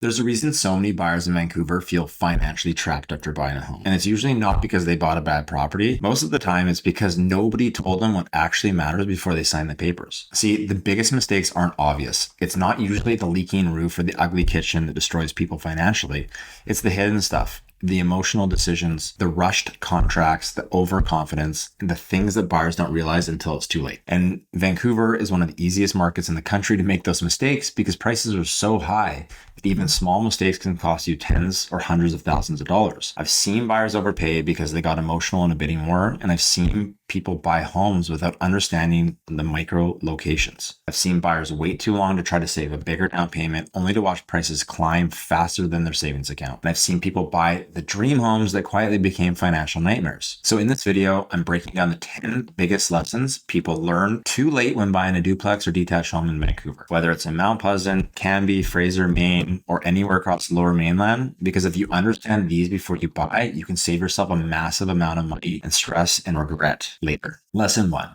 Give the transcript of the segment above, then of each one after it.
There's a reason so many buyers in Vancouver feel financially trapped after buying a home. And it's usually not because they bought a bad property. Most of the time, it's because nobody told them what actually matters before they signed the papers. See, the biggest mistakes aren't obvious. It's not usually the leaking roof or the ugly kitchen that destroys people financially. It's the hidden stuff. The emotional decisions, the rushed contracts, the overconfidence, and the things that buyers don't realize until it's too late. And Vancouver is one of the easiest markets in the country to make those mistakes because prices are so high that even small mistakes can cost you tens or hundreds of thousands of dollars. I've seen buyers overpay because they got emotional in a bidding war, and I've seen people buy homes without understanding the micro locations. I've seen buyers wait too long to try to save a bigger down payment only to watch prices climb faster than their savings account. And I've seen people buy the dream homes that quietly became financial nightmares. So in this video, I'm breaking down the 10 biggest lessons people learn too late when buying a duplex or detached home in Vancouver, whether it's in Mount Pleasant, Cambie, Fraser, Maine, or anywhere across the Lower Mainland. Because if you understand these before you buy, you can save yourself a massive amount of money and stress and regret later. Lesson 1.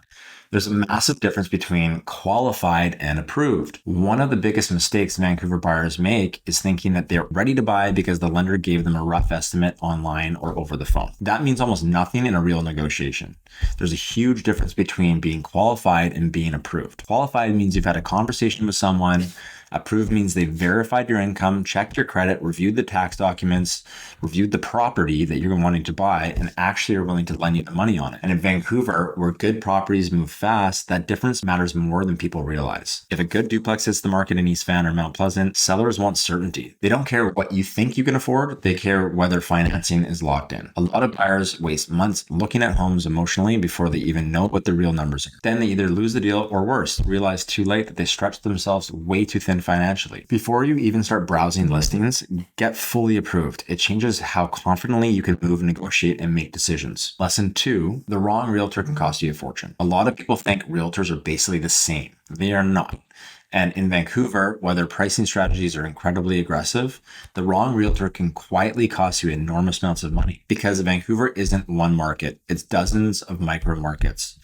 There's a massive difference between qualified and approved. One of the biggest mistakes Vancouver buyers make is thinking that they're ready to buy because the lender gave them a rough estimate online or over the phone. That means almost nothing in a real negotiation. There's a huge difference between being qualified and being approved. Qualified means you've had a conversation with someone. Approved means they verified your income, checked your credit, reviewed the tax documents, reviewed the property that you're wanting to buy, and actually are willing to lend you the money on it. And in Vancouver, where good properties move fast, that difference matters more than people realize. If a good duplex hits the market in East Van or Mount Pleasant, sellers want certainty. They don't care what you think you can afford, they care whether financing is locked in. A lot of buyers waste months looking at homes emotionally before they even know what the real numbers are. Then they either lose the deal or worse, realize too late that they stretched themselves way too thin financially. Before you even start browsing listings, get fully approved. It changes how confidently you can move, negotiate, and make decisions. Lesson 2, the wrong realtor can cost you a fortune. A lot of people think realtors are basically the same. They are not. And in Vancouver, whether pricing strategies are incredibly aggressive, the wrong realtor can quietly cost you enormous amounts of money because Vancouver isn't one market. It's dozens of micro markets.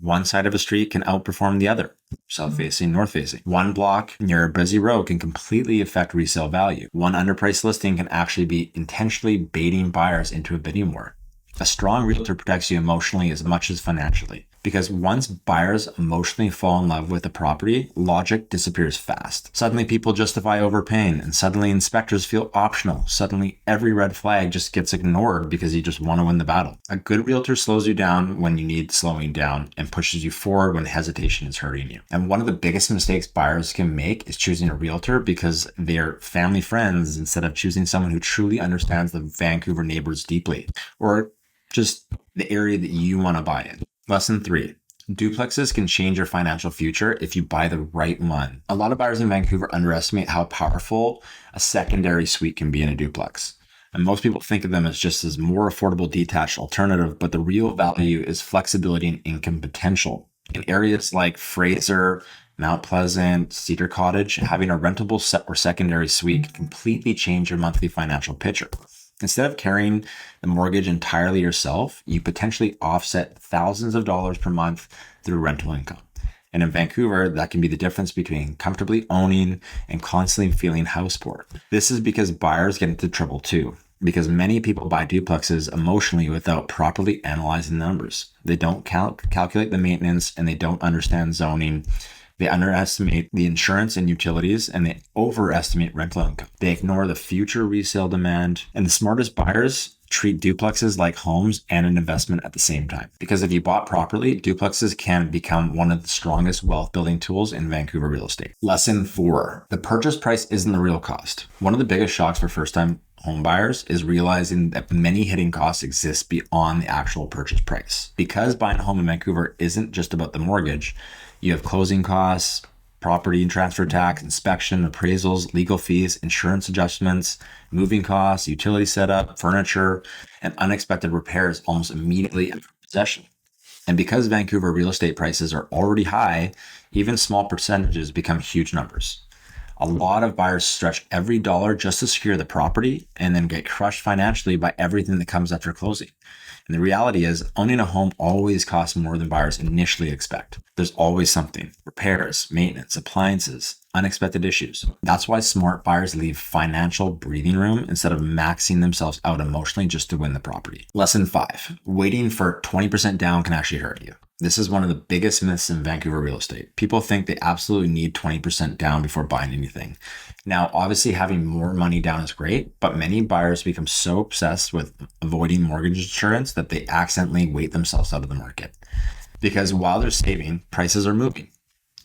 One side of a street can outperform the other, south-facing, north-facing. One block near a busy road can completely affect resale value. One underpriced listing can actually be intentionally baiting buyers into a bidding war. A strong realtor protects you emotionally as much as financially. Because once buyers emotionally fall in love with a property, logic disappears fast. Suddenly people justify overpaying, and suddenly inspectors feel optional. Suddenly every red flag just gets ignored because you just want to win the battle. A good realtor slows you down when you need slowing down and pushes you forward when hesitation is hurting you. And one of the biggest mistakes buyers can make is choosing a realtor because they're family friends instead of choosing someone who truly understands the Vancouver neighbors deeply, or just the area that you want to buy in. Lesson 3. Duplexes can change your financial future if you buy the right one. A lot of buyers in Vancouver underestimate how powerful a secondary suite can be in a duplex. And most people think of them as just as more affordable detached alternative, but the real value is flexibility and income potential. In areas like Fraser, Mount Pleasant, Cedar Cottage, having a rentable or secondary suite can completely change your monthly financial picture. Instead of carrying the mortgage entirely yourself, you potentially offset thousands of dollars per month through rental income. And in Vancouver, that can be the difference between comfortably owning and constantly feeling house poor. This is because buyers get into trouble too, because many people buy duplexes emotionally without properly analyzing the numbers. They don't calculate the maintenance, and they don't understand zoning. They underestimate the insurance and utilities, and they overestimate rental income. They ignore the future resale demand, and the smartest buyers treat duplexes like homes and an investment at the same time. Because if you bought properly, duplexes can become one of the strongest wealth building tools in Vancouver real estate. Lesson 4, the purchase price isn't the real cost. One of the biggest shocks for first-time home buyers is realizing that many hidden costs exist beyond the actual purchase price. Because buying a home in Vancouver isn't just about the mortgage, you have closing costs, property and transfer tax, inspection, appraisals, legal fees, insurance adjustments, moving costs, utility setup, furniture, and unexpected repairs almost immediately after possession. And because Vancouver real estate prices are already high, even small percentages become huge numbers. A lot of buyers stretch every dollar just to secure the property and then get crushed financially by everything that comes after closing. And the reality is, owning a home always costs more than buyers initially expect. There's always something: repairs, maintenance, appliances, unexpected issues. That's why smart buyers leave financial breathing room instead of maxing themselves out emotionally just to win the property. Lesson 5, waiting for 20% down can actually hurt you. This is one of the biggest myths in Vancouver real estate. People think they absolutely need 20% down before buying anything. Now, obviously having more money down is great, but many buyers become so obsessed with avoiding mortgage insurance that they accidentally wait themselves out of the market. Because while they're saving, prices are moving.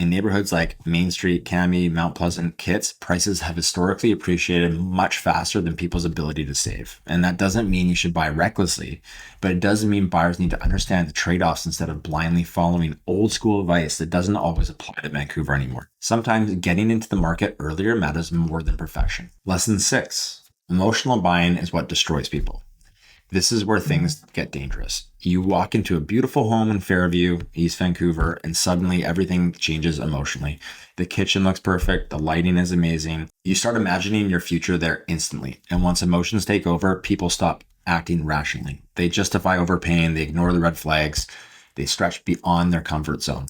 In neighborhoods like Main Street, Cambie, Mount Pleasant, Kitts, prices have historically appreciated much faster than people's ability to save. And that doesn't mean you should buy recklessly, but it does mean buyers need to understand the trade-offs instead of blindly following old school advice that doesn't always apply to Vancouver anymore. Sometimes getting into the market earlier matters more than perfection. Lesson 6, emotional buying is what destroys people. This is where things get dangerous. You walk into a beautiful home in Fairview, East Vancouver, and suddenly everything changes emotionally. The kitchen looks perfect. The lighting is amazing. You start imagining your future there instantly. And once emotions take over, people stop acting rationally. They justify overpaying. They ignore the red flags. They stretch beyond their comfort zone.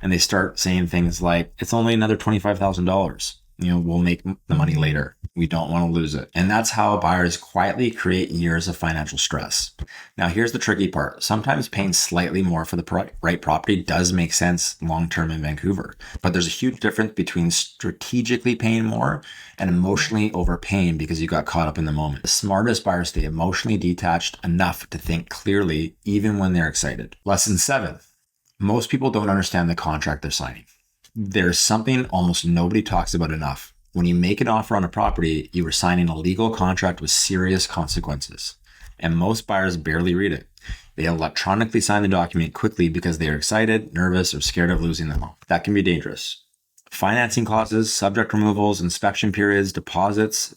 And they start saying things like, it's only another $25,000. We'll make the money later. We don't want to lose it. And that's how buyers quietly create years of financial stress. Now, here's the tricky part. Sometimes paying slightly more for the right property does make sense long-term in Vancouver, but there's a huge difference between strategically paying more and emotionally overpaying because you got caught up in the moment. The smartest buyers stay emotionally detached enough to think clearly, even when they're excited. Lesson 7, most people don't understand the contract they're signing. There's something almost nobody talks about enough. When you make an offer on a property, you are signing a legal contract with serious consequences. And most buyers barely read it. They electronically sign the document quickly because they are excited, nervous, or scared of losing the home. That can be dangerous. Financing clauses, subject removals, inspection periods, deposits,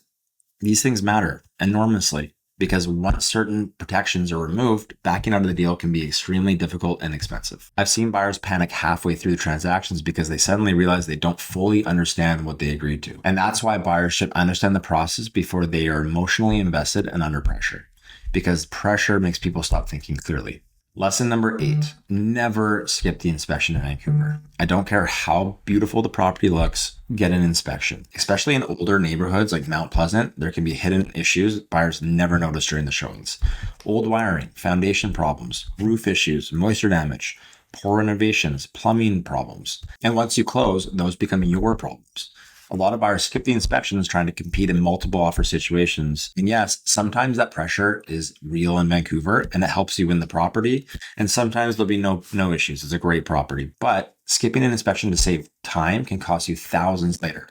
these things matter enormously. Because once certain protections are removed, backing out of the deal can be extremely difficult and expensive. I've seen buyers panic halfway through the transactions because they suddenly realize they don't fully understand what they agreed to. And that's why buyers should understand the process before they are emotionally invested and under pressure. Because pressure makes people stop thinking clearly. Lesson number 8, never skip the inspection in Vancouver. I don't care how beautiful the property looks, get an inspection. Especially in older neighborhoods like Mount Pleasant, there can be hidden issues buyers never notice during the showings. Old wiring, foundation problems, roof issues, moisture damage, poor renovations, plumbing problems. And once you close, those become your problems. A lot of buyers skip the inspections trying to compete in multiple offer situations. And yes, sometimes that pressure is real in Vancouver and it helps you win the property. And sometimes there'll be no issues. It's a great property. But skipping an inspection to save time can cost you thousands later.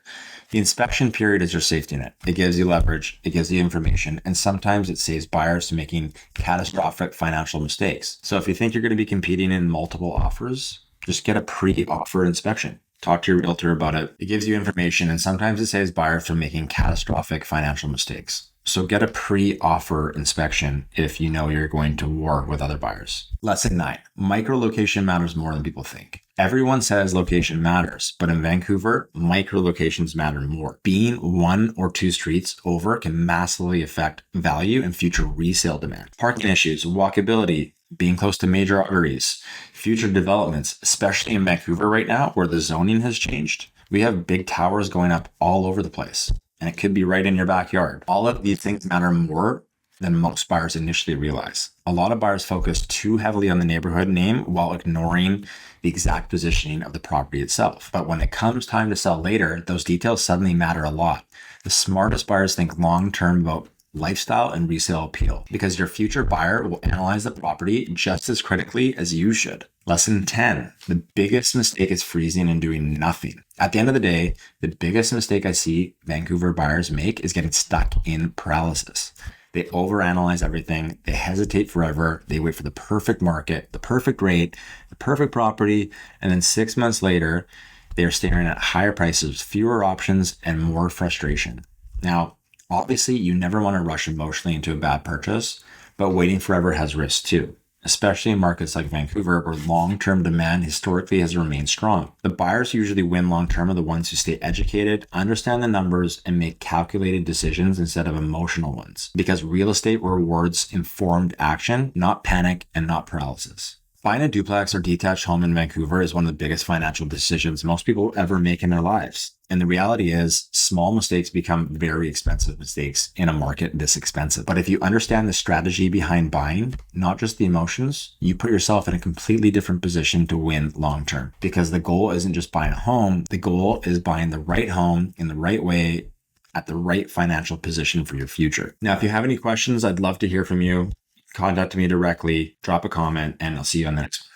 The inspection period is your safety net. It gives you leverage, it gives you information, and sometimes it saves buyers from making catastrophic financial mistakes. So if you think you're going to be competing in multiple offers, just get a pre-offer inspection. Talk to your realtor about it. It gives you information, and sometimes it saves buyers from making catastrophic financial mistakes. So get a pre-offer inspection if you know you're going to war with other buyers. Lesson 9, micro-location matters more than people think. Everyone says location matters, but in Vancouver, micro-locations matter more. Being 1 or 2 streets over can massively affect value and future resale demand. Parking issues, walkability, being close to major arteries, future developments, especially in Vancouver right now where the zoning has changed. We have big towers going up all over the place, and it could be right in your backyard. All of these things matter more than most buyers initially realize. A lot of buyers focus too heavily on the neighborhood name while ignoring the exact positioning of the property itself. But when it comes time to sell later, those details suddenly matter a lot. The smartest buyers think long-term about lifestyle and resale appeal, because your future buyer will analyze the property just as critically as you should. Lesson 10, the biggest mistake is freezing and doing nothing. At the end of the day, the biggest mistake I see Vancouver buyers make is getting stuck in paralysis. They overanalyze everything. They hesitate forever. They wait for the perfect market, the perfect rate, the perfect property, and then 6 months later, they are staring at higher prices, fewer options, and more frustration. Now, obviously, you never want to rush emotionally into a bad purchase, but waiting forever has risks too, especially in markets like Vancouver where long-term demand historically has remained strong. The buyers who usually win long-term are the ones who stay educated, understand the numbers, and make calculated decisions instead of emotional ones, because real estate rewards informed action, not panic and not paralysis. Buying a duplex or detached home in Vancouver is one of the biggest financial decisions most people ever make in their lives. And the reality is, small mistakes become very expensive mistakes in a market this expensive. But if you understand the strategy behind buying, not just the emotions, you put yourself in a completely different position to win long term. Because the goal isn't just buying a home, the goal is buying the right home in the right way at the right financial position for your future. Now, if you have any questions, I'd love to hear from you. Contact me directly, drop a comment, and I'll see you on the next one.